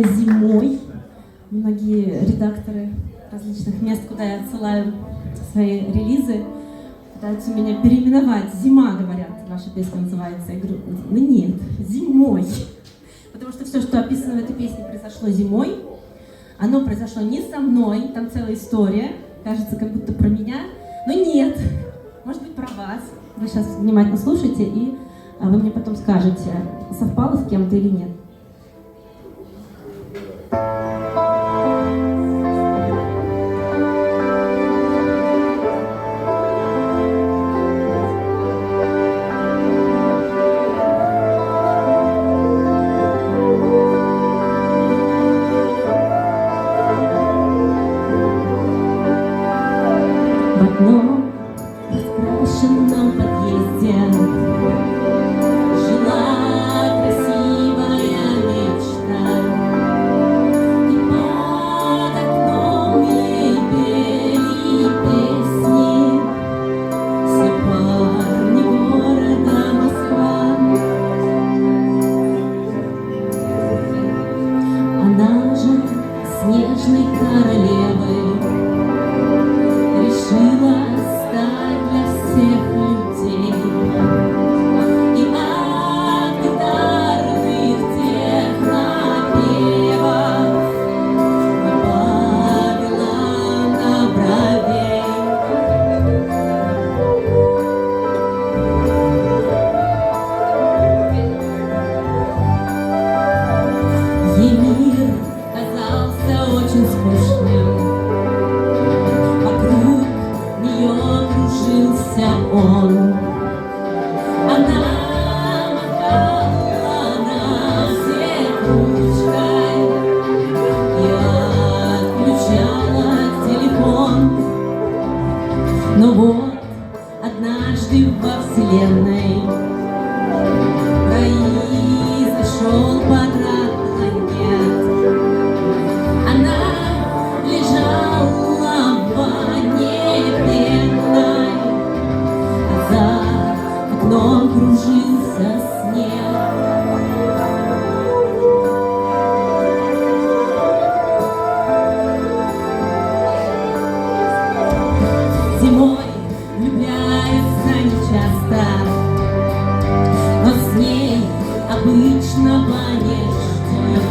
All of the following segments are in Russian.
зимой. Многие редакторы различных мест, куда я отсылаю свои релизы, пытаются меня переименовать. «Зима», говорят, ваша песня называется. Я говорю, ну нет, «Зимой». Потому что все, что описано в этой песне, произошло зимой. Оно произошло не со мной, там целая история. Кажется, как будто про меня. Но нет, может быть, про вас. Вы сейчас внимательно слушайте, и вы мне потом скажете, совпало с кем-то или нет. В одном раскрашенном подъезде жила красивая мечта, и под окном ей пели песни все парни города Москва. Она же снежной королевой решила стать для всех людей, и от гитарных тех напевов добавила на бровей. Ей мир казался очень скучным, кружился он. Она махала на всех ручкой и отключала телефон. Но вот однажды во вселенной произошел подарок планет. Она лежала в ванне пенной, за окном кружился снег. Зимой влюбляется нечасто, но с ней обычного не ждет.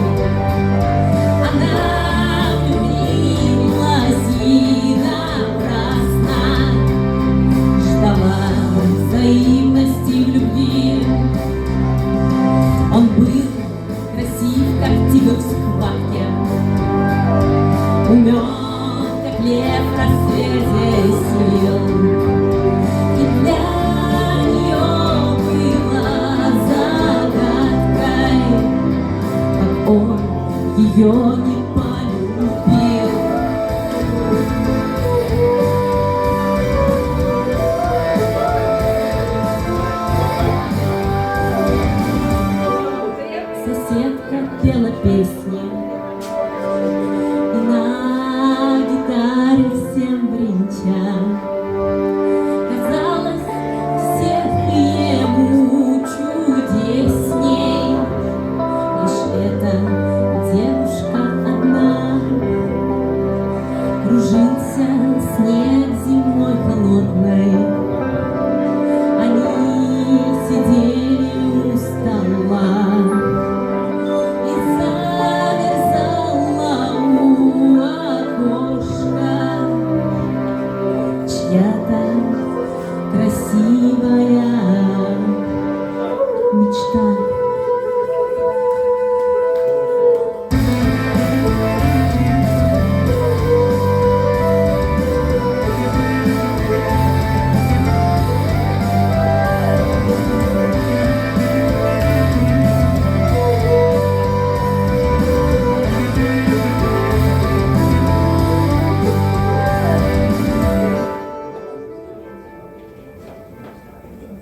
Она влюбилась и напрасно ждала взаимности в любви. Он был красив, как тигр в схватке, умен, как лев в рассвете сил. И для нее было загадкой, как он ее не полюбил. Соседка пела песни